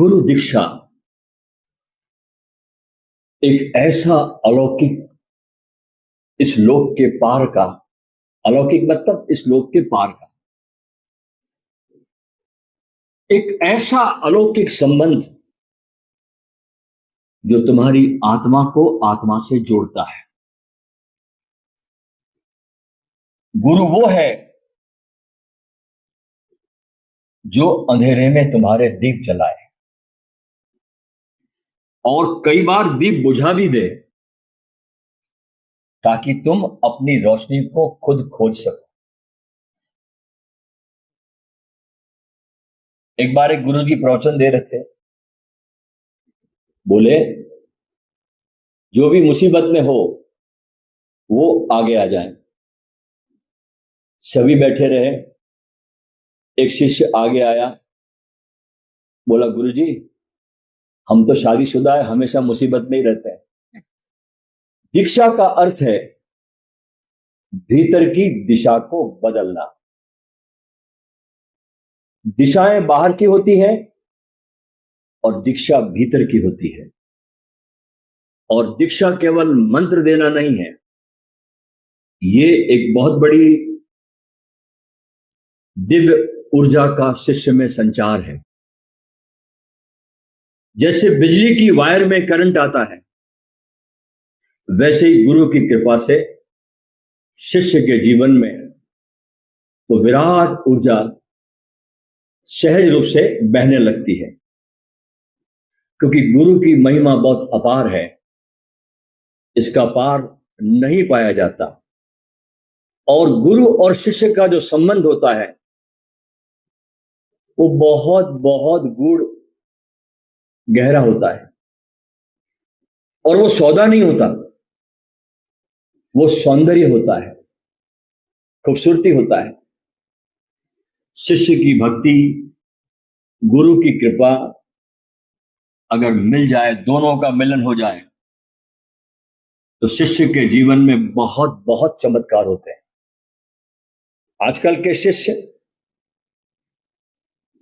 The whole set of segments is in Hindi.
गुरु दीक्षा एक ऐसा अलौकिक, इस लोक के पार का, अलौकिक मतलब इस लोक के पार का एक ऐसा अलौकिक संबंध जो तुम्हारी आत्मा को आत्मा से जोड़ता है। गुरु वो है जो अंधेरे में तुम्हारे दीप जलाए और कई बार दीप बुझा भी दे ताकि तुम अपनी रोशनी को खुद खोज सको। एक बार एक गुरु जी प्रवचन दे रहे थे, बोले जो भी मुसीबत में हो वो आगे आ जाए। सभी बैठे रहे। एक शिष्य आगे आया, बोला गुरु जी हम तो शादीशुदा है, हमेशा मुसीबत में ही रहते हैं। दीक्षा का अर्थ है भीतर की दिशा को बदलना। दिशाएं बाहर की होती है और दीक्षा भीतर की होती है। और दीक्षा केवल मंत्र देना नहीं है, ये एक बहुत बड़ी दिव्य ऊर्जा का शिष्य में संचार है। जैसे बिजली की वायर में करंट आता है, वैसे ही गुरु की कृपा से शिष्य के जीवन में तो विराट ऊर्जा सहज रूप से बहने लगती है, क्योंकि गुरु की महिमा बहुत अपार है, इसका पार नहीं पाया जाता। और गुरु और शिष्य का जो संबंध होता है वो बहुत बहुत गूढ़ गहरा होता है। और वो सौदा नहीं होता, वो सौंदर्य होता है, खूबसूरती होता है। शिष्य की भक्ति, गुरु की कृपा अगर मिल जाए, दोनों का मिलन हो जाए, तो शिष्य के जीवन में बहुत बहुत चमत्कार होते हैं। आजकल के शिष्य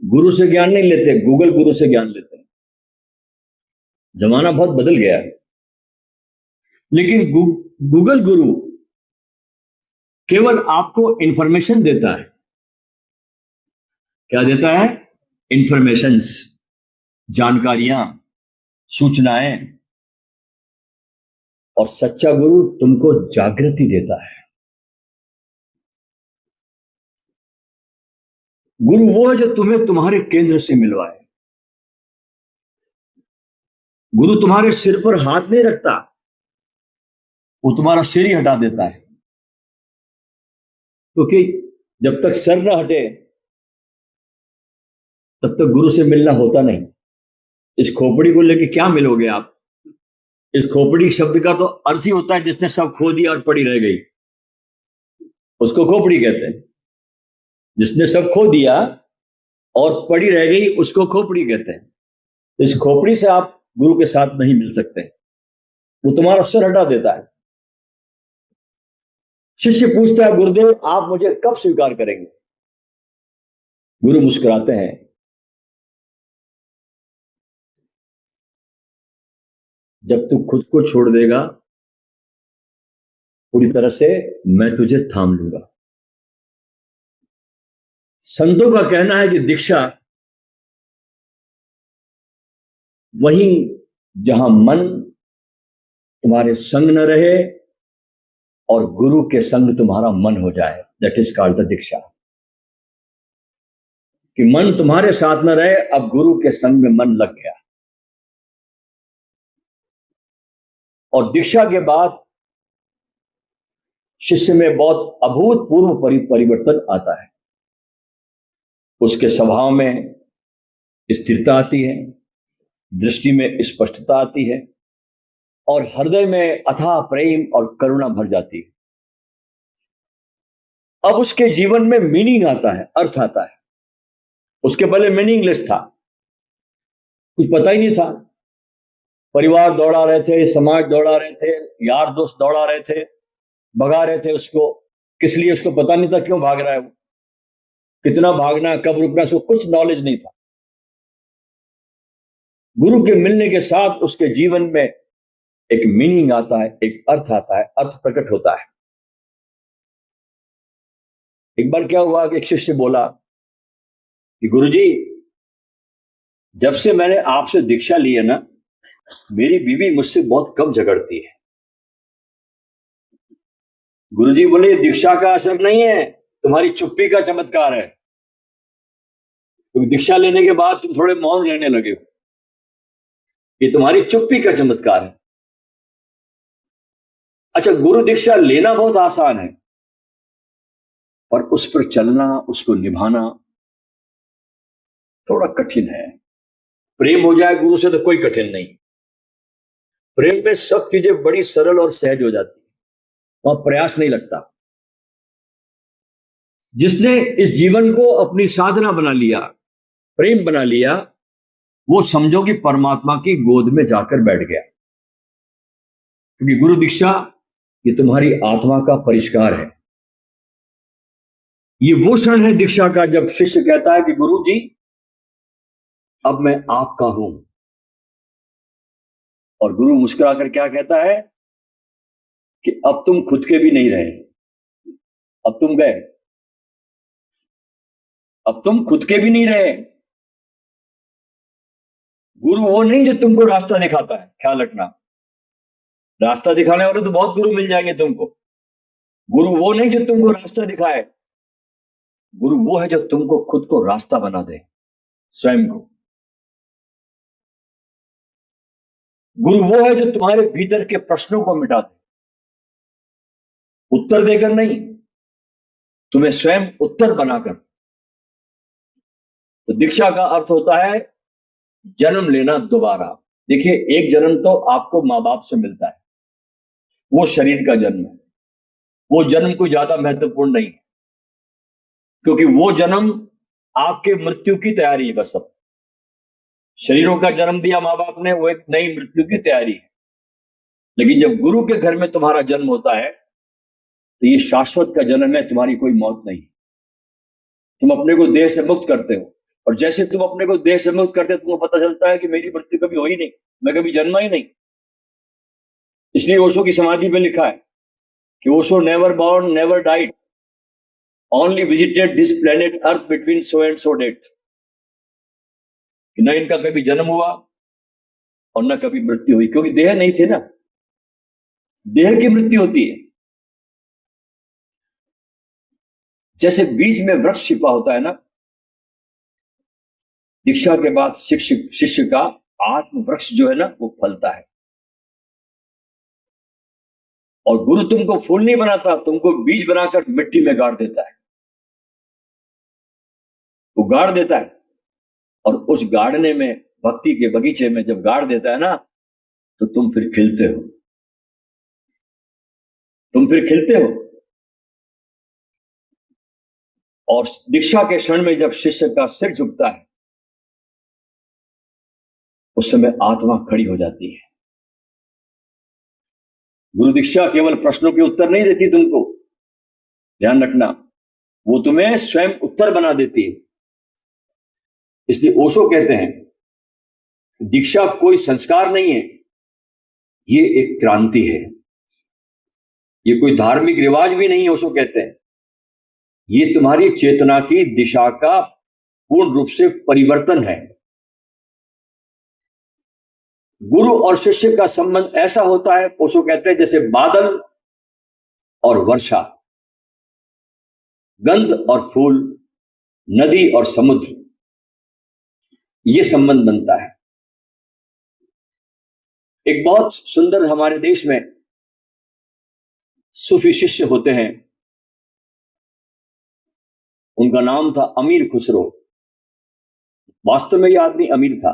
गुरु से ज्ञान नहीं लेते, गूगल गुरु से ज्ञान लेते हैं। जमाना बहुत बदल गया है। लेकिन गूगल गुरु केवल आपको इंफॉर्मेशन देता है। क्या देता है? इंफॉर्मेशंस, जानकारियां, सूचनाएं। और सच्चा गुरु तुमको जागृति देता है। गुरु वो है जो तुम्हें तुम्हारे केंद्र से मिलवाए। गुरु तुम्हारे सिर पर हाथ नहीं रखता, वो तुम्हारा सिर ही हटा देता है। क्योंकि जब तक सर ना हटे तब तक गुरु से मिलना होता नहीं। इस खोपड़ी को लेके क्या मिलोगे आप? इस खोपड़ी शब्द का तो अर्थ ही होता है जिसने सब खो दिया और पड़ी रह गई, उसको खोपड़ी कहते हैं। जिसने सब खो दिया और पड़ी रह गई उसको खोपड़ी कहते हैं। इस खोपड़ी से आप गुरु के साथ नहीं मिल सकते, वो तुम्हारा सिर हटा देता है। शिष्य पूछता है गुरुदेव आप मुझे कब स्वीकार करेंगे? गुरु मुस्कुराते हैं, जब तू खुद को छोड़ देगा पूरी तरह से, मैं तुझे थाम लूंगा। संतों का कहना है कि दीक्षा वहीं जहां मन तुम्हारे संग न रहे और गुरु के संग तुम्हारा मन हो जाए, दैट इज कॉल्ड द दीक्षा। कि मन तुम्हारे साथ न रहे, अब गुरु के संग में मन लग गया। और दीक्षा के बाद शिष्य में बहुत अभूतपूर्व परिवर्तन आता है। उसके स्वभाव में स्थिरता आती है, दृष्टि में स्पष्टता आती है और हृदय में अथाह प्रेम और करुणा भर जाती है। अब उसके जीवन में मीनिंग आता है, अर्थ आता है। उसके पहले मीनिंगलेस था, कुछ पता ही नहीं था। परिवार दौड़ा रहे थे, समाज दौड़ा रहे थे, यार दोस्त दौड़ा रहे थे, भगा रहे थे उसको। किस लिए उसको पता नहीं था क्यों भाग रहा है वो, कितना भागना, कब रुकना, उसको कुछ नॉलेज नहीं था। गुरु के मिलने के साथ उसके जीवन में एक मीनिंग आता है, एक अर्थ आता है, अर्थ प्रकट होता है। एक बार क्या हुआ कि एक शिष्य बोला कि गुरुजी, जब से मैंने आपसे दीक्षा ली है ना, मेरी बीवी मुझसे बहुत कम झगड़ती है। गुरुजी बोले, दीक्षा का असर नहीं है, तुम्हारी चुप्पी का चमत्कार है। क्योंकि दीक्षा लेने के बाद तुम थोड़े मौन रहने लगे हो, ये तुम्हारी चुप्पी का चमत्कार है। अच्छा, गुरु दीक्षा लेना बहुत आसान है, और उस पर चलना, उसको निभाना थोड़ा कठिन है। प्रेम हो जाए गुरु से तो कोई कठिन नहीं। प्रेम में सब चीजें बड़ी सरल और सहज हो जाती है, वहां प्रयास नहीं लगता। जिसने इस जीवन को अपनी साधना बना लिया, प्रेम बना लिया, वो समझो कि परमात्मा की गोद में जाकर बैठ गया। क्योंकि गुरु दीक्षा ये तुम्हारी आत्मा का परिष्कार है। ये वो क्षण है दीक्षा का जब शिष्य कहता है कि गुरु जी, अब मैं आपका हूं। और गुरु मुस्कुराकर क्या कहता है कि अब तुम खुद के भी नहीं रहे, अब तुम गए, अब तुम खुद के भी नहीं रहे। गुरु वो नहीं जो तुमको रास्ता दिखाता है, ख्याल रखना। रास्ता दिखाने वाले तो बहुत गुरु मिल जाएंगे तुमको। गुरु वो नहीं जो तुमको रास्ता दिखाए, गुरु वो है जो तुमको खुद को रास्ता बना दे, स्वयं को। गुरु वो है जो तुम्हारे भीतर के प्रश्नों को मिटा दे, उत्तर देकर नहीं, तुम्हें स्वयं उत्तर बनाकर। तो दीक्षा का अर्थ होता है जन्म लेना दोबारा। देखिए, एक जन्म तो आपको मां बाप से मिलता है, वो शरीर का जन्म है। वो जन्म कोई ज्यादा महत्वपूर्ण नहीं है, क्योंकि वो जन्म आपके मृत्यु की तैयारी है बस। अब शरीरों का जन्म दिया मां बाप ने, वो एक नई मृत्यु की तैयारी है। लेकिन जब गुरु के घर में तुम्हारा जन्म होता है तो ये शाश्वत का जन्म है, तुम्हारी कोई मौत नहीं। तुम अपने को देह से मुक्त करते हो, और जैसे तुम अपने को देह से मुक्त करते हो, तुमको पता चलता है कि मेरी मृत्यु कभी हो ही नहीं, मैं कभी जन्मा ही नहीं। इसलिए ओशो की समाधि पे लिखा है कि Osho never born never died, only visited this planet earth between so and so death. न इनका कभी जन्म हुआ और न कभी मृत्यु हुई, क्योंकि देह नहीं थे ना। देह की मृत्यु होती है। जैसे बीज में वृक्ष छिपा होता है ना, दीक्षा के बाद शिष्य का आत्म वृक्ष जो है ना, वो फलता है। और गुरु तुमको फूल नहीं बनाता, तुमको बीज बनाकर मिट्टी में गाड़ देता है। वो गाड़ देता है, और उस गाड़ने में, भक्ति के बगीचे में जब गाड़ देता है ना, तो तुम फिर खिलते हो, तुम फिर खिलते हो। और दीक्षा के क्षण में जब शिष्य का सिर झुकता है, उस समय आत्मा खड़ी हो जाती है। गुरु दीक्षा केवल प्रश्नों के उत्तर नहीं देती तुमको, ध्यान रखना, वो तुम्हें स्वयं उत्तर बना देती है। इसलिए ओशो कहते हैं, दीक्षा कोई संस्कार नहीं है, ये एक क्रांति है। ये कोई धार्मिक रिवाज भी नहीं है। ओशो कहते हैं, ये तुम्हारी चेतना की दिशा का पूर्ण रूप से परिवर्तन है। गुरु और शिष्य का संबंध ऐसा होता है, ओशो कहते हैं, जैसे बादल और वर्षा, गंध और फूल, नदी और समुद्र, ये संबंध बनता है। एक बहुत सुंदर हमारे देश में सूफी शिष्य होते हैं, उनका नाम था अमीर खुसरो। वास्तव में यह आदमी अमीर था।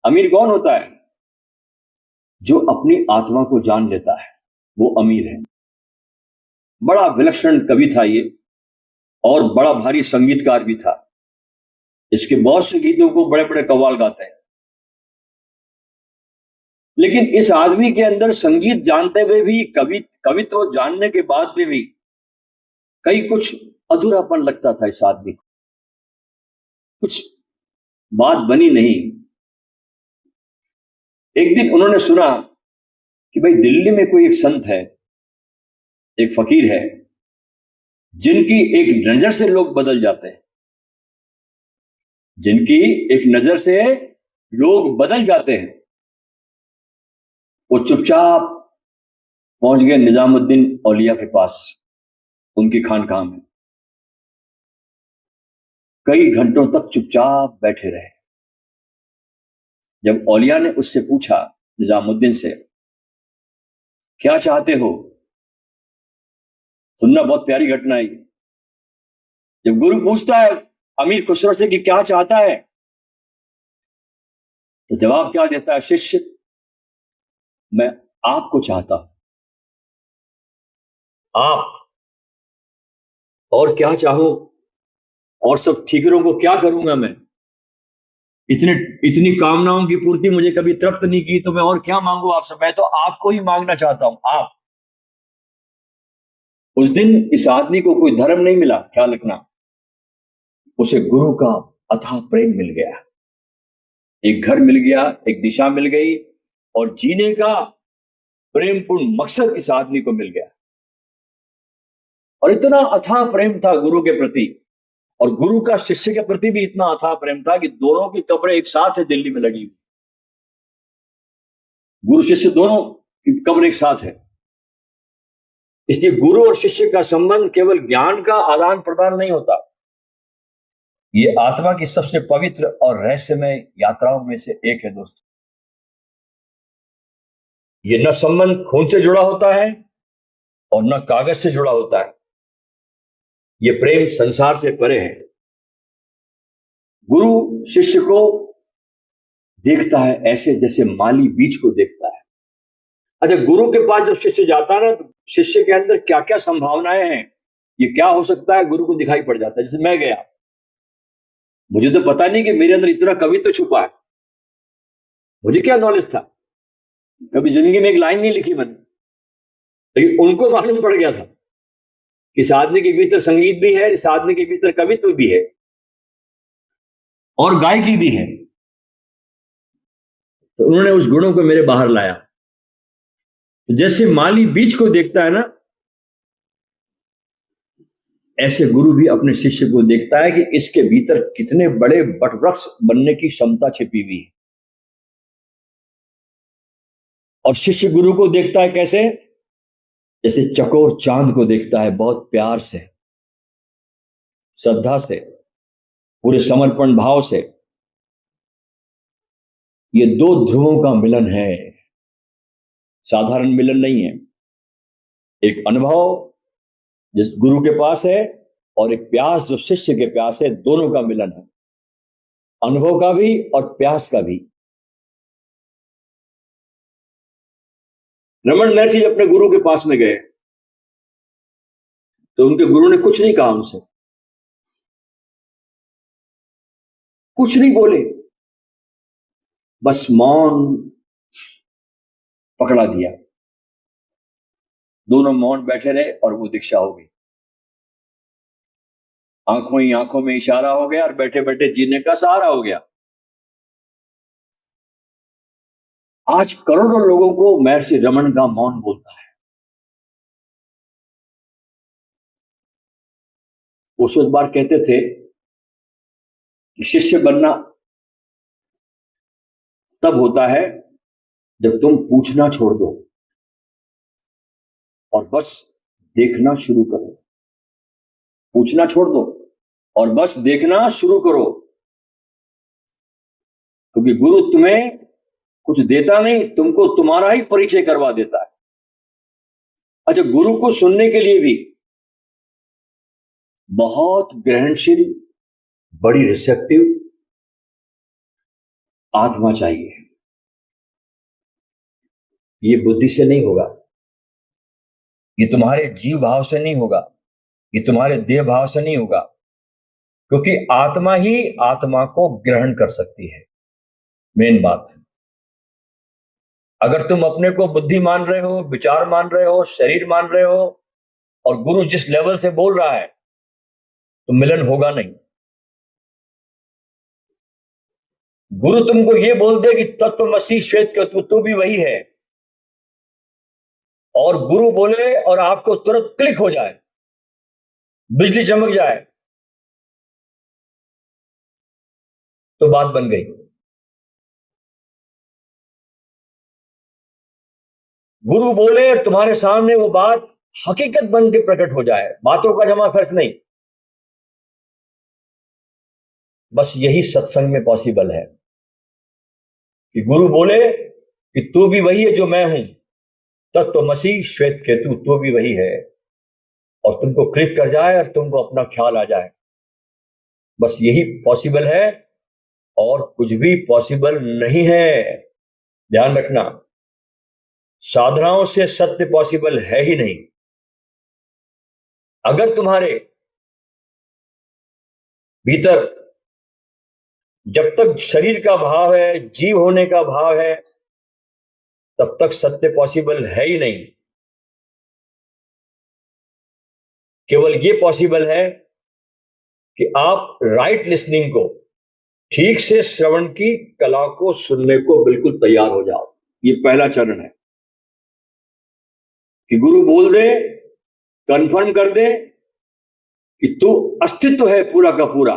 अमीर कौन होता है? जो अपनी आत्मा को जान लेता है, वो अमीर है। बड़ा विलक्षण कवि था ये, और बड़ा भारी संगीतकार भी था। इसके बहुत से गीतों को बड़े बड़े कव्वाल गाते हैं। लेकिन इस आदमी के अंदर संगीत जानते हुए भी, कवित्व जानने के बाद में भी कई कुछ अधूरापन लगता था इस आदमी को। कुछ बात बनी नहीं। एक दिन उन्होंने सुना कि भाई दिल्ली में कोई एक संत है, एक फकीर है, जिनकी एक नजर से लोग बदल जाते हैं, जिनकी एक नजर से लोग बदल जाते हैं। वो चुपचाप पहुंच गए निजामुद्दीन औलिया के पास, उनकी खानकाह में। कई घंटों तक चुपचाप बैठे रहे। जब औलिया ने उससे पूछा, निजामुद्दीन से, क्या चाहते हो? सुनना, बहुत प्यारी घटना है। जब गुरु पूछता है अमीर खुसरो से कि क्या चाहता है, तो जवाब क्या देता है शिष्य? मैं आपको चाहता हूं। आप? और क्या चाहूं? और सब ठीकरों को क्या करूंगा मैं? इतने इतनी कामनाओं की पूर्ति मुझे कभी तृप्त नहीं की, तो मैं और क्या मांगू आपसे? मैं तो आपको ही मांगना चाहता हूं, आप। उस दिन इस आदमी को कोई धर्म नहीं मिला, ख्याल रखना। उसे गुरु का अथाह प्रेम मिल गया, एक घर मिल गया, एक दिशा मिल गई, और जीने का प्रेमपूर्ण मकसद इस आदमी को मिल गया। और इतना अथाह प्रेम था गुरु के प्रति, और गुरु का शिष्य के प्रति भी इतना अथाह प्रेम था कि दोनों की कब्रें एक साथ है दिल्ली में लगी हुई। गुरु शिष्य दोनों की कब्र एक साथ है। इसलिए गुरु और शिष्य का संबंध केवल ज्ञान का आदान प्रदान नहीं होता, ये आत्मा की सबसे पवित्र और रहस्यमय यात्राओं में से एक है दोस्तों। ये न संबंध खून से जुड़ा होता है और न कागज से जुड़ा होता है। ये प्रेम संसार से परे है। गुरु शिष्य को देखता है ऐसे जैसे माली बीज को देखता है। अच्छा, गुरु के पास जब शिष्य जाता है ना, तो शिष्य के अंदर क्या क्या संभावनाएं हैं, ये क्या हो सकता है, गुरु को दिखाई पड़ जाता है। जैसे मैं गया, मुझे तो पता नहीं कि मेरे अंदर इतना कवित्व छुपा है। मुझे क्या नॉलेज था? कभी जिंदगी में एक लाइन नहीं लिखी मैंने, लेकिन उनको मालूम पड़ गया था कि इस आदमी के भीतर संगीत भी है, इस आदमी के भीतर कवित्व भी है, और गायकी भी है। तो उन्होंने उस गुणों को मेरे बाहर लाया। तो जैसे माली बीज को देखता है ना, ऐसे गुरु भी अपने शिष्य को देखता है कि इसके भीतर कितने बड़े वटवृक्ष बनने की क्षमता छिपी हुई है। और शिष्य गुरु को देखता है कैसे? जैसे चकोर चांद को देखता है, बहुत प्यार से, श्रद्धा से, पूरे समर्पण भाव से। ये दो ध्रुवों का मिलन है, साधारण मिलन नहीं है। एक अनुभव जिस गुरु के पास है, और एक प्यास जो शिष्य के प्यास है, दोनों का मिलन है, अनुभव का भी और प्यास का भी। रमन महर्षि जब अपने गुरु के पास में गए, तो उनके गुरु ने कुछ नहीं कहा उनसे, कुछ नहीं बोले, बस मौन पकड़ा दिया। दोनों मौन बैठे रहे और वो दीक्षा हो गई। आंखों ही आंखों में इशारा हो गया, और बैठे बैठे जीने का सहारा हो गया। आज करोड़ों लोगों को महर्षि रमन का मौन बोलता है। उस वक्त बार कहते थे कि शिष्य बनना तब होता है जब तुम पूछना छोड़ दो और बस देखना शुरू करो। पूछना छोड़ दो और बस देखना शुरू करो, क्योंकि गुरु तुम्हें कुछ देता नहीं, तुमको तुम्हारा ही परिचय करवा देता है। अच्छा, गुरु को सुनने के लिए भी बहुत ग्रहणशील, बड़ी रिसेप्टिव आत्मा चाहिए। ये बुद्धि से नहीं होगा, ये तुम्हारे जीव भाव से नहीं होगा, ये तुम्हारे देह भाव से नहीं होगा, क्योंकि आत्मा ही आत्मा को ग्रहण कर सकती है। मेन बात, अगर तुम अपने को बुद्धि मान रहे हो, विचार मान रहे हो, शरीर मान रहे हो, और गुरु जिस लेवल से बोल रहा है, तो मिलन होगा नहीं। गुरु तुमको ये बोल दे कि तत्वमसी श्वेत केतु तू भी वही है, और गुरु बोले और आपको तुरंत क्लिक हो जाए, बिजली चमक जाए, तो बात बन गई। गुरु बोले और तुम्हारे सामने वो बात हकीकत बन के प्रकट हो जाए, बातों का जमा खर्च नहीं। बस यही सत्संग में पॉसिबल है कि गुरु बोले कि तू भी वही है जो मैं हूं, तत्वमसी श्वेत केतु तू भी वही है, और तुमको क्लिक कर जाए और तुमको अपना ख्याल आ जाए। बस यही पॉसिबल है, और कुछ भी पॉसिबल नहीं है। ध्यान रखना, साधनाओं से सत्य पॉसिबल है ही नहीं। अगर तुम्हारे भीतर जब तक शरीर का भाव है, जीव होने का भाव है, तब तक सत्य पॉसिबल है ही नहीं। केवल ये पॉसिबल है कि आप राइट लिसनिंग को, ठीक से श्रवण की कला को सुनने को बिल्कुल तैयार हो जाओ। ये पहला चरण है कि गुरु बोल दे, कंफर्म कर दे कि तू अस्तित्व है पूरा का पूरा,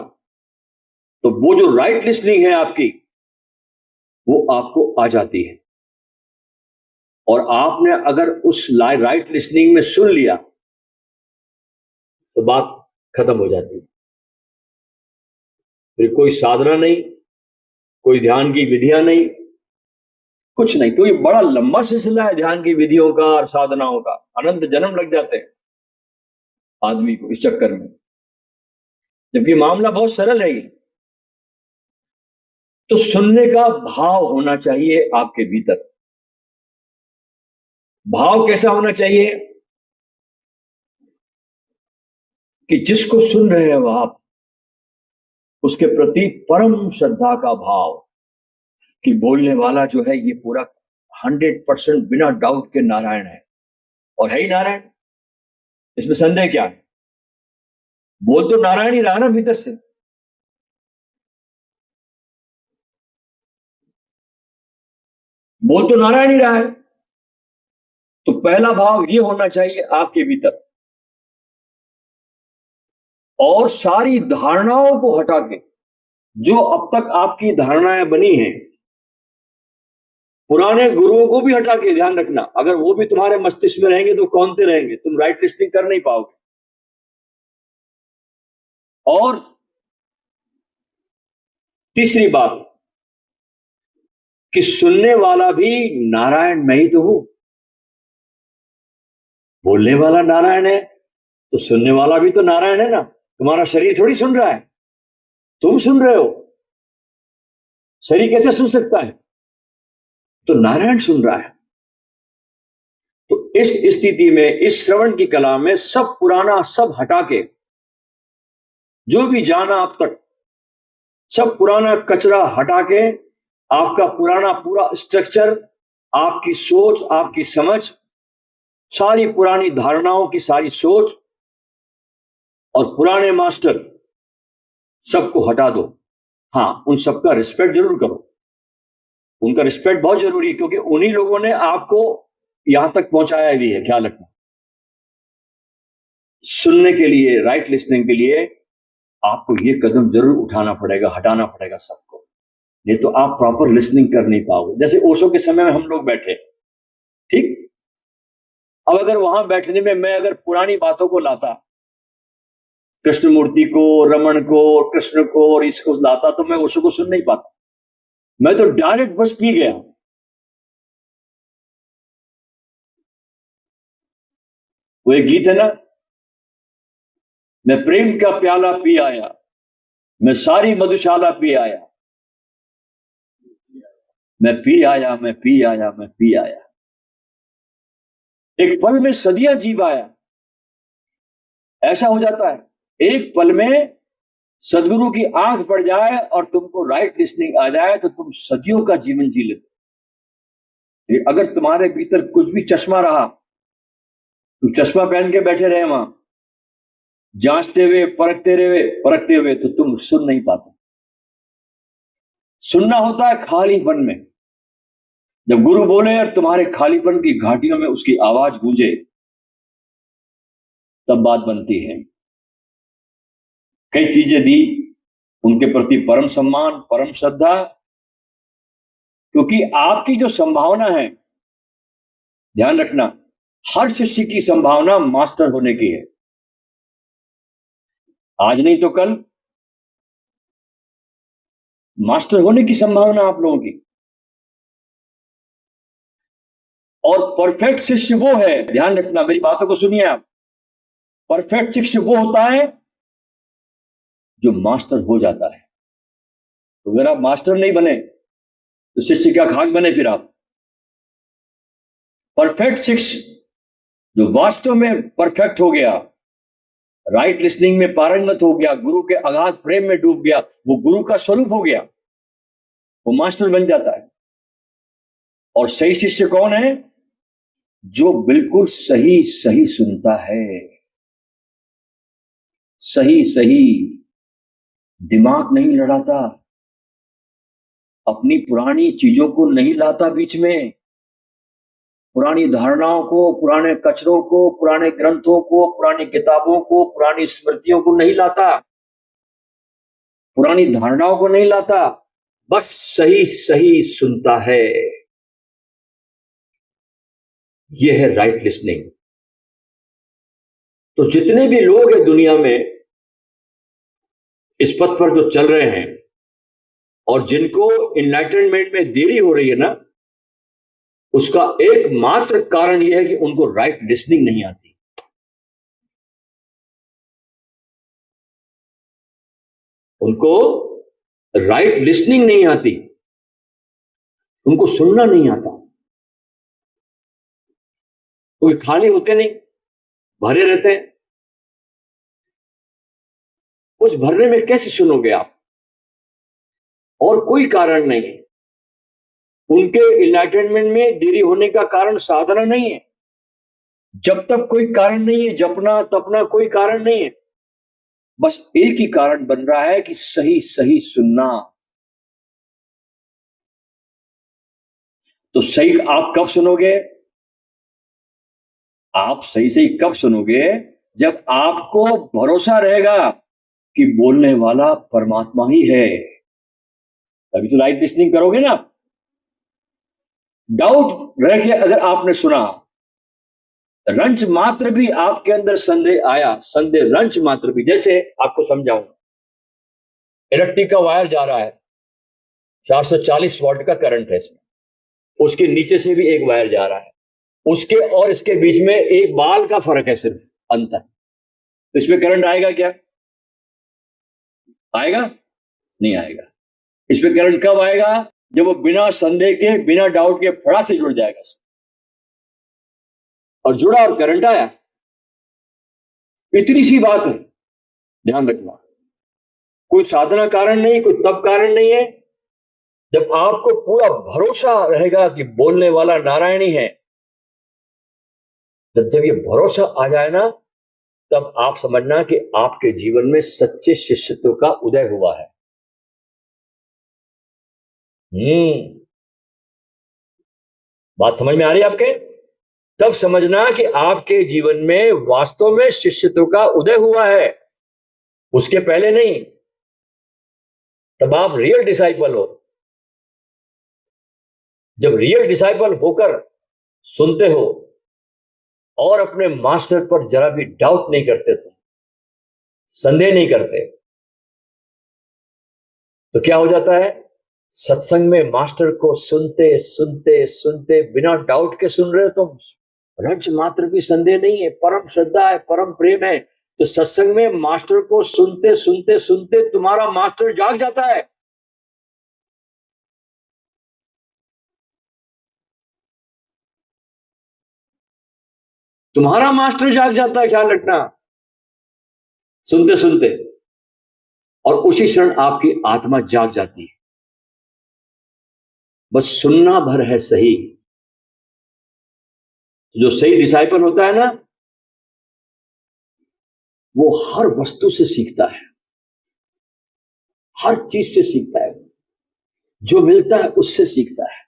तो वो जो राइट लिसनिंग है आपकी, वो आपको आ जाती है। और आपने अगर उस राइट लिसनिंग में सुन लिया तो बात खत्म हो जाती है। फिर कोई साधना नहीं, कोई ध्यान की विधियां नहीं, कुछ नहीं। तो ये बड़ा लंबा सिलसिला है ध्यान की विधियों का और साधनाओं का, अनंत जन्म लग जाते हैं आदमी को इस चक्कर में, जबकि मामला बहुत सरल है। तो सुनने का भाव होना चाहिए आपके भीतर। भाव कैसा होना चाहिए कि जिसको सुन रहे हो आप, उसके प्रति परम श्रद्धा का भाव कि बोलने वाला जो है ये पूरा 100% बिना डाउट के नारायण है, और है ही नारायण, इसमें संदेह क्या है? बोल तो नारायण ही रहा ना भीतर से। बोल तो नारायण ही रहा है। तो पहला भाव ये होना चाहिए आपके भीतर, और सारी धारणाओं को हटा के, जो अब तक आपकी धारणाएं बनी हैं, पुराने गुरुओं को भी हटा के, ध्यान रखना, अगर वो भी तुम्हारे मस्तिष्क में रहेंगे तो कौनते रहेंगे, तुम राइट लिस्टिंग कर नहीं पाओगे। और तीसरी बात कि सुनने वाला भी नारायण मैं ही तो हूं। बोलने वाला नारायण है तो सुनने वाला भी तो नारायण है ना। तुम्हारा शरीर थोड़ी सुन रहा है, तुम सुन रहे हो। शरीर कैसे सुन सकता है? तो नारायण सुन रहा है। तो इस स्थिति में, इस श्रवण की कला में, सब पुराना सब हटा के, जो भी जाना अब तक, सब पुराना कचरा हटा के, आपका पुराना पूरा स्ट्रक्चर, आपकी सोच, आपकी समझ, सारी पुरानी धारणाओं की सारी सोच और पुराने मास्टर, सबको हटा दो। हाँ, उन सबका रिस्पेक्ट जरूर करो, उनका रिस्पेक्ट बहुत जरूरी है, क्योंकि उन्हीं लोगों ने आपको यहां तक पहुंचाया भी है। ख्याल रखना, सुनने के लिए, राइट लिसनिंग के लिए आपको ये कदम जरूर उठाना पड़ेगा, हटाना पड़ेगा सबको, नहीं तो आप प्रॉपर लिसनिंग कर नहीं पाओगे। जैसे ओशो के समय में हम लोग बैठे, ठीक, अब अगर वहां बैठने में मैं अगर पुरानी बातों को लाता, कृष्णमूर्ति को, रमन को, कृष्ण को और इसको लाता, तो मैं ओशो को सुन नहीं पाता। मैं तो डायरेक्ट बस पी गया। वो एक गीत है ना, मैं प्रेम का प्याला पी आया, मैं सारी मधुशाला पी आया, मैं पी आया, मैं पी आया, मैं पी आया। एक पल में सदियां जी आया। ऐसा हो जाता है, एक पल में सदगुरु की आंख पड़ जाए और तुमको राइट लिसनिंग आ जाए तो तुम सदियों का जीवन जी लेते। अगर तुम्हारे भीतर कुछ भी चश्मा रहा, तुम चश्मा पहन के बैठे रहे वहां, जांचते हुए, परखते हुए, तो तुम सुन नहीं पाते। सुनना होता है खालीपन में। जब गुरु बोले और तुम्हारे खालीपन की घाटियों में उसकी आवाज गूंजे, तब बात बनती है। कई चीजें दी, उनके प्रति परम सम्मान, परम श्रद्धा, क्योंकि आपकी जो संभावना है, ध्यान रखना, हर शिष्य की संभावना मास्टर होने की है। आज नहीं तो कल मास्टर होने की संभावना आप लोगों की। और परफेक्ट शिष्य वो है, ध्यान रखना, मेरी बातों को सुनिए आप। परफेक्ट शिष्य वो होता है जो मास्टर हो जाता है। तो अगर आप मास्टर नहीं बने तो शिष्य क्या खाक बने फिर आप। परफेक्ट शिष्य जो वास्तव में परफेक्ट हो गया, राइट लिसनिंग में पारंगत हो गया, गुरु के अगाध प्रेम में डूब गया, वो गुरु का स्वरूप हो गया, वो मास्टर बन जाता है। और सही शिष्य कौन है? जो बिल्कुल सही सही सुनता है, सही सही, दिमाग नहीं लड़ाता, अपनी पुरानी चीजों को नहीं लाता बीच में, पुरानी धारणाओं को, पुराने कचरों को, पुराने ग्रंथों को, पुरानी किताबों को, पुरानी स्मृतियों को नहीं लाता, पुरानी धारणाओं को नहीं लाता, बस सही सही सुनता है। यह है राइट लिसनिंग। तो जितने भी लोग हैं दुनिया में इस पथ पर जो चल रहे हैं और जिनको एनलाइटनमेंट में देरी हो रही है ना, उसका एकमात्र कारण यह है कि उनको राइट लिसनिंग नहीं आती। उनको राइट लिसनिंग नहीं आती, उनको सुनना नहीं आता। कोई खाली होते नहीं, भरे रहते हैं। उस भरने में कैसे सुनोगे आप? और कोई कारण नहीं है। उनके एनलाइटनमेंट में देरी होने का कारण साधना नहीं है। जब तक कोई कारण नहीं है, जपना तपना कोई कारण नहीं है, बस एक ही कारण बन रहा है कि सही सही सुनना। तो सही आप कब सुनोगे? आप सही सही कब सुनोगे? जब आपको भरोसा रहेगा कि बोलने वाला परमात्मा ही है, तभी तो राइट लिसनिंग करोगे ना। डाउट रह के अगर आपने सुना, रंच मात्र भी आपके अंदर संदेह आया, संदेह रंच मात्र भी, जैसे आपको समझाऊंगा, इलेक्ट्रिक का वायर जा रहा है, 440 वोल्ट का करंट है इसमें, उसके नीचे से भी एक वायर जा रहा है, उसके और इसके बीच में एक बाल का फर्क है, सिर्फ अंतर। तो इसमें करंट आएगा क्या? आएगा? नहीं आएगा। इसमें करंट कब आएगा? जब वो बिना संदेह के, बिना डाउट के फटाक से जुड़ जाएगा, और जुड़ा और करंट आया। इतनी सी बात है, ध्यान रखना। कोई साधना कारण नहीं, कोई तप कारण नहीं है। जब आपको पूरा भरोसा रहेगा कि बोलने वाला नारायण ही है, जब ये भरोसा आ जाए ना, तब आप समझना कि आपके जीवन में सच्चे शिष्यत्व का उदय हुआ है। बात समझ में आ रही है आपके? तब समझना कि आपके जीवन में वास्तव में शिष्यत्व का उदय हुआ है, उसके पहले नहीं। तब आप रियल डिसाइपल हो। जब रियल डिसाइपल होकर सुनते हो और अपने मास्टर पर जरा भी डाउट नहीं करते, तुम संदेह नहीं करते, तो क्या हो जाता है? सत्संग में मास्टर को सुनते सुनते सुनते बिना डाउट के सुन रहे हो तुम, रंच मात्र भी संदेह नहीं है, परम श्रद्धा है, परम प्रेम है। तो सत्संग में मास्टर को सुनते सुनते सुनते तुम्हारा मास्टर जाग जाता है। तुम्हारा मास्टर जाग जाता है, ख्याल रखना, सुनते सुनते। और उसी क्षण आपकी आत्मा जाग जाती है। बस सुनना भर है सही। जो सही डिसाइपल होता है ना, वो हर वस्तु से सीखता है, हर चीज से सीखता है। जो मिलता है उससे सीखता है,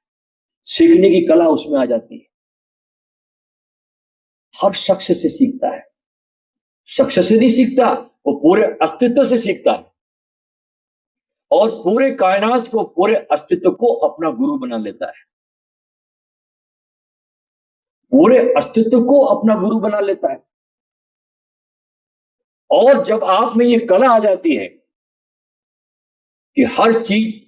सीखने की कला उसमें आ जाती है। हर शख्स से सीखता है, शख्स से नहीं सीखता, वो पूरे अस्तित्व से सीखता है और पूरे कायनात को, पूरे अस्तित्व को अपना गुरु बना लेता है, पूरे अस्तित्व को अपना गुरु बना लेता है। और जब आप में ये कला आ जाती है कि हर चीज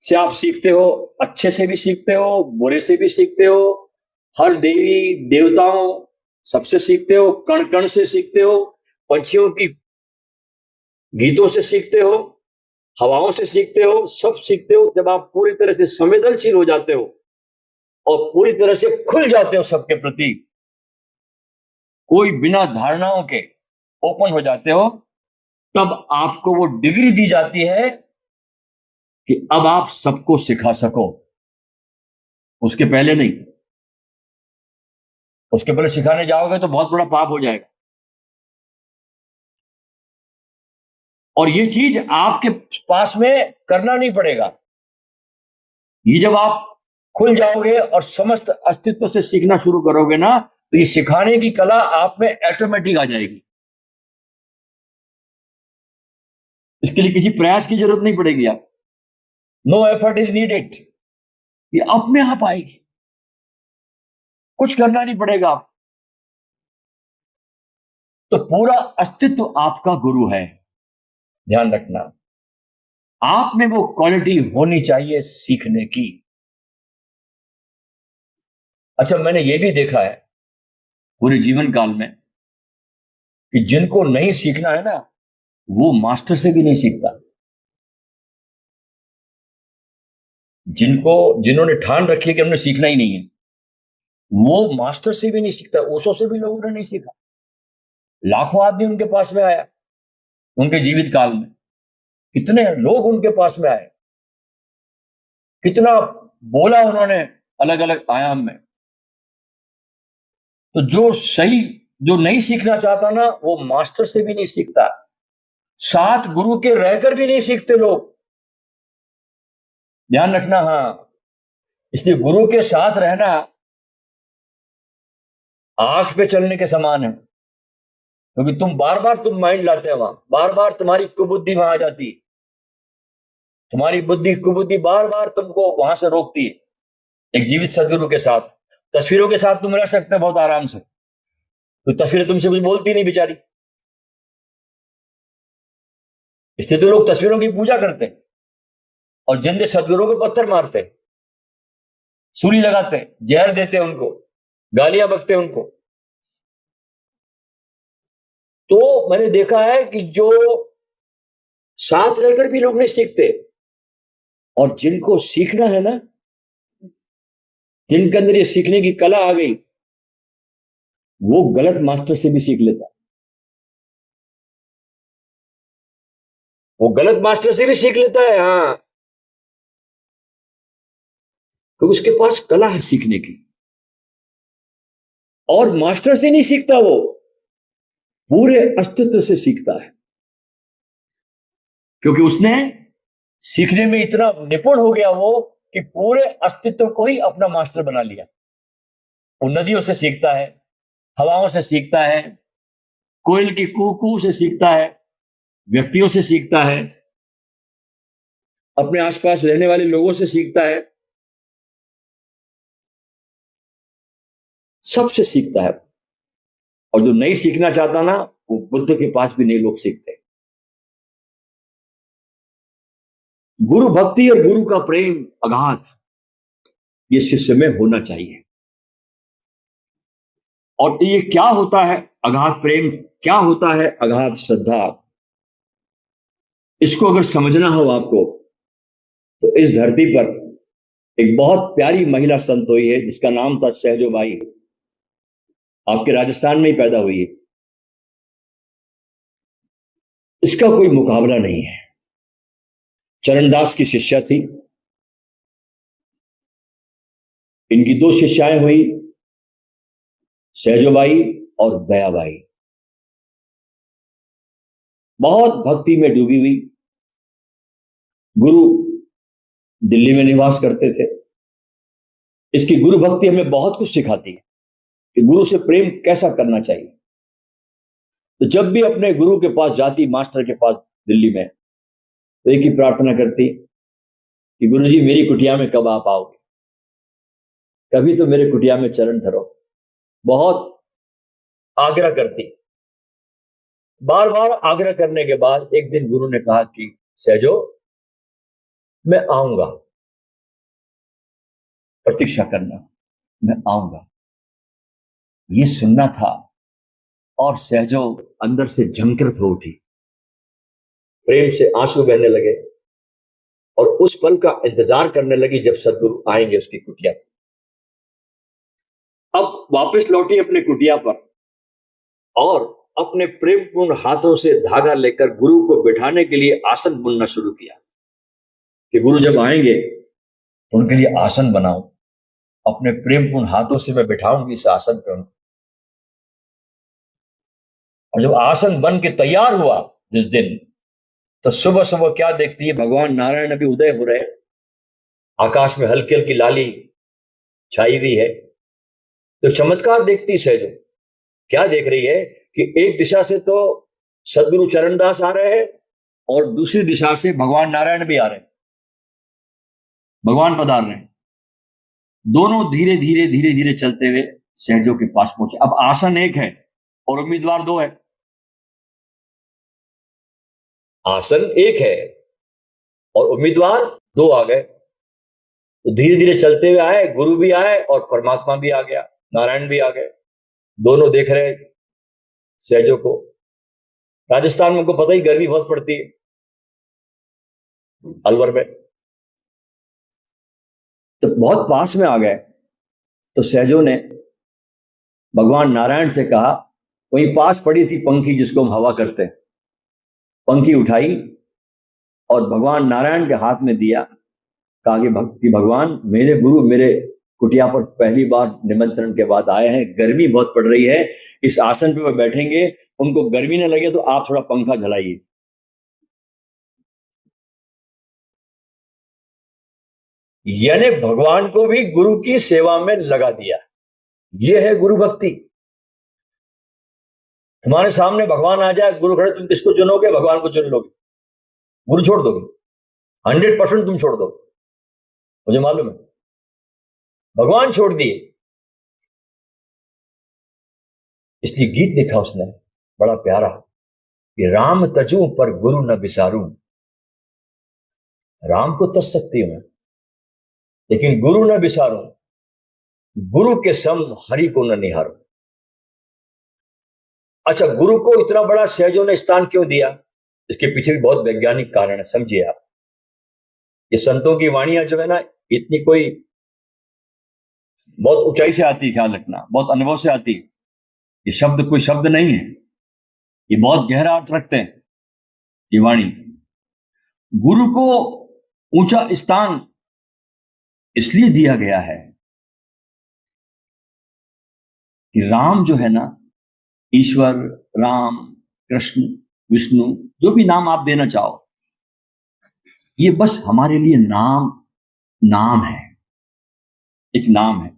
से आप सीखते हो, अच्छे से भी सीखते हो, बुरे से भी सीखते हो, हर देवी देवताओं सबसे सीखते हो, कण कण से सीखते हो, पंछियों की गीतों से सीखते हो, हवाओं से सीखते हो, सब सीखते हो। जब आप पूरी तरह से संवेदनशील हो जाते हो और पूरी तरह से खुल जाते हो सबके प्रति, कोई बिना धारणाओं के ओपन हो जाते हो, तब आपको वो डिग्री दी जाती है कि अब आप सबको सिखा सको। उसके पहले नहीं, उसके पहले सिखाने जाओगे तो बहुत बड़ा पाप हो जाएगा। और ये चीज आपके पास में करना नहीं पड़ेगा। ये जब आप खुल जाओगे और समस्त अस्तित्व से सीखना शुरू करोगे ना, तो ये सिखाने की कला आप में ऑटोमेटिक आ जाएगी। इसके लिए किसी प्रयास की जरूरत नहीं पड़ेगी। आप नो एफर्ट इज नीडेड, ये अपने आप आएगी, कुछ करना नहीं पड़ेगा। आप तो पूरा अस्तित्व आपका गुरु है। ध्यान रखना, आप में वो क्वालिटी होनी चाहिए सीखने की। अच्छा, मैंने ये भी देखा है पूरे जीवन काल में कि जिनको नहीं सीखना है ना, वो मास्टर से भी नहीं सीखता। जिन्होंने ठान रखी है कि हमने सीखना ही नहीं है, वो मास्टर से भी नहीं सीखता। ओशो से भी लोगों ने नहीं सीखा। लाखों आदमी उनके पास में आया उनके जीवित काल में, कितने लोग उनके पास में आए, कितना बोला उन्होंने अलग अलग आयाम में। तो जो नहीं सीखना चाहता ना, वो मास्टर से भी नहीं सीखता। साथ गुरु के रहकर भी नहीं सीखते लोग। ध्यान रखना। हाँ, इसलिए गुरु के साथ रहना आंख पे चलने के समान है, क्योंकि बार बार तुम माइंड लाते हैं वहां, बार बार तुम्हारी कुबुद्धि वहां आ जाती है, तुम्हारी कुबुद्धि बार बार तुमको वहां से रोकती है। एक जीवित सदगुरु के साथ, तस्वीरों के साथ तुम रह सकते हो बहुत आराम से, तो तस्वीरें तुमसे कुछ बोलती नहीं बेचारी। इसलिए तो लोग तस्वीरों की पूजा करते हैं और जिंदे सदगुरुओं को पत्थर मारते, सूली लगाते, जहर देते उनको, गालियां बकते उनको। तो मैंने देखा है कि जो साथ रहकर भी लोग नहीं सीखते, और जिनको सीखना है ना, जिनके अंदर ये सीखने की कला आ गई, वो गलत मास्टर से भी सीख लेता, वो गलत मास्टर से भी सीख लेता है। हाँ, क्योंकि उसके पास कला है सीखने की। और मास्टर से नहीं सीखता, वो पूरे अस्तित्व से सीखता है, क्योंकि उसने सीखने में इतना निपुण हो गया वो कि पूरे अस्तित्व को ही अपना मास्टर बना लिया। वो नदियों से सीखता है, हवाओं से सीखता है, कोयल की कू कू से सीखता है, व्यक्तियों से सीखता है, अपने आसपास रहने वाले लोगों से सीखता है, सबसे सीखता है। और जो नहीं सीखना चाहता ना, वो बुद्ध के पास भी नहीं लोग सीखते। गुरु भक्ति और गुरु का प्रेम अगाध, ये शिष्य में होना चाहिए। और ये क्या होता है अगाध प्रेम, क्या होता है अगाध श्रद्धा, इसको अगर समझना हो आपको, तो इस धरती पर एक बहुत प्यारी महिला संत हुई है जिसका नाम था सहजोबाई। आपके राजस्थान में ही पैदा हुई है। इसका कोई मुकाबला नहीं है। चरणदास की शिष्या थी। इनकी दो शिष्याएं हुई, सहजोबाई और दयाबाई। बहुत भक्ति में डूबी हुई, गुरु दिल्ली में निवास करते थे। इसकी गुरु भक्ति हमें बहुत कुछ सिखाती है कि गुरु से प्रेम कैसा करना चाहिए। तो जब भी अपने गुरु के पास जाती, मास्टर के पास दिल्ली में, तो एक ही प्रार्थना करती कि गुरु जी मेरी कुटिया में कब आप आओगे, कभी तो मेरे कुटिया में चरण धरो। बहुत आग्रह करती। बार बार आग्रह करने के बाद एक दिन गुरु ने कहा कि सहजो, मैं आऊंगा, प्रतीक्षा करना, मैं आऊंगा। ये सुनना था और सहजो अंदर से झंकृत हो उठी, प्रेम से आंसू बहने लगे और उस पल का इंतजार करने लगी जब सदगुरु आएंगे उसकी कुटिया पर। अब वापस लौटी अपने कुटिया पर और अपने प्रेमपूर्ण हाथों से धागा लेकर गुरु को बिठाने के लिए आसन बुनना शुरू किया कि गुरु जब आएंगे तो उनके लिए आसन बनाऊं, अपने प्रेमपूर्ण हाथों से मैं बिठाऊंगी इस आसन पे उनको। और जब आसन बन के तैयार हुआ जिस दिन, तो सुबह सुबह क्या देखती है, भगवान नारायण अभी उदय हो रहे, आकाश में हल्की हल्की लाली छाई हुई है। तो चमत्कार देखती सहजो, क्या देख रही है कि एक दिशा से तो सदगुरु चरणदास आ रहे हैं और दूसरी दिशा से भगवान नारायण भी आ रहे हैं, भगवान पधार रहे हैं। दोनों धीरे धीरे धीरे धीरे चलते हुए सहजो के पास पहुंचे। अब आसन एक है और उम्मीदवार दो है। आसन एक है और उम्मीदवार दो आ गए। तो धीरे धीरे चलते हुए आए, गुरु भी आए और परमात्मा भी आ गया, नारायण भी आ गए। दोनों देख रहे सहजो को। राजस्थान में उनको पता ही गर्मी बहुत पड़ती है, अलवर में, तो बहुत पास में आ गए। तो सहजो ने भगवान नारायण से कहा, वहीं पास पड़ी थी पंखी जिसको हम हवा करते हैं, पंखी उठाई और भगवान नारायण के हाथ में दिया। कहा कि भगवान मेरे गुरु मेरे कुटिया पर पहली बार निमंत्रण के बाद आए हैं, गर्मी बहुत पड़ रही है, इस आसन पे वो बैठेंगे, उनको गर्मी न लगे तो आप थोड़ा पंखा झलाइए। यानी भगवान को भी गुरु की सेवा में लगा दिया। यह है गुरु भक्ति। तुम्हारे सामने भगवान आ जाए, गुरु खड़े, तुम किसको चुनोगे? भगवान को चुन लोगे, गुरु छोड़ दोगे? 100% तुम छोड़ दो, मुझे मालूम है। भगवान छोड़ दिए, इसलिए गीत लिखा उसने बड़ा प्यारा कि राम तजू पर गुरु न बिसारूं। राम को तज सकती हूं मैं, लेकिन गुरु न बिसारूं, गुरु के सम हरि को न निहारूं। अच्छा, गुरु को इतना बड़ा सहजों ने स्थान क्यों दिया? इसके पीछे भी बहुत वैज्ञानिक कारण है, समझिए आप। ये संतों की वाणियां जो है ना, इतनी कोई बहुत ऊंचाई से आती है, ख्याल रखना, बहुत अनुभव से आती है। ये शब्द कोई शब्द नहीं है, ये बहुत गहरा अर्थ रखते हैं ये वाणी। गुरु को ऊंचा स्थान इसलिए दिया गया है कि राम जो है ना, ईश्वर, राम, कृष्ण, विष्णु, जो भी नाम आप देना चाहो, ये बस हमारे लिए नाम है, एक नाम है।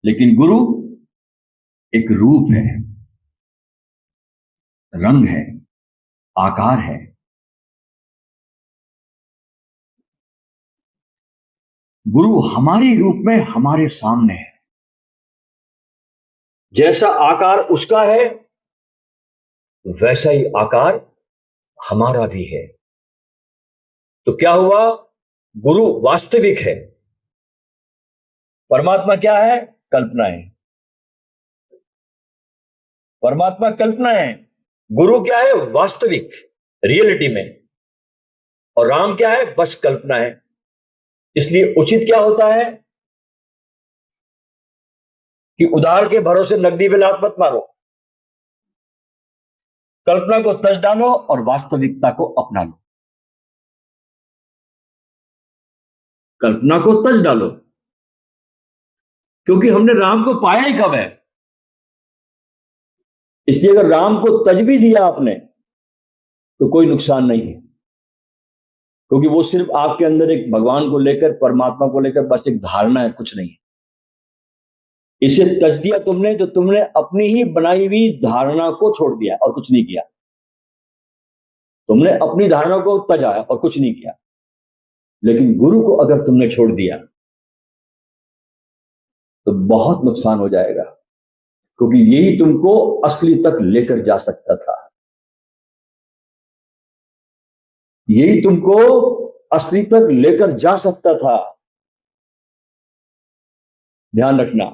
लेकिन गुरु एक रूप है, रंग है, आकार है। गुरु हमारे रूप में हमारे सामने है। जैसा आकार उसका है वैसा ही आकार हमारा भी है। तो क्या हुआ? गुरु वास्तविक है, परमात्मा क्या है? कल्पना है। परमात्मा कल्पना है, गुरु क्या है? वास्तविक, रियलिटी में। और राम क्या है? बस कल्पना है। इसलिए उचित क्या होता है कि उधार के भरोसे नकदी पे लात मत मारो, कल्पना को तज डालो और वास्तविकता को अपना लो। कल्पना को तज डालो, क्योंकि हमने राम को पाया ही कब है। इसलिए अगर राम को तज भी दिया आपने तो कोई नुकसान नहीं है। क्योंकि वो सिर्फ आपके अंदर एक भगवान को लेकर, परमात्मा को लेकर बस एक धारणा है, कुछ नहीं है। इसे तज दिया तुमने तो तुमने अपनी ही बनाई हुई धारणा को छोड़ दिया और कुछ नहीं किया। तुमने अपनी धारणा को तजा और कुछ नहीं किया। लेकिन गुरु को अगर तुमने छोड़ दिया तो बहुत नुकसान हो जाएगा, क्योंकि यही तुमको असली तक लेकर जा सकता था। यही तुमको असली तक लेकर जा सकता था। ध्यान रखना।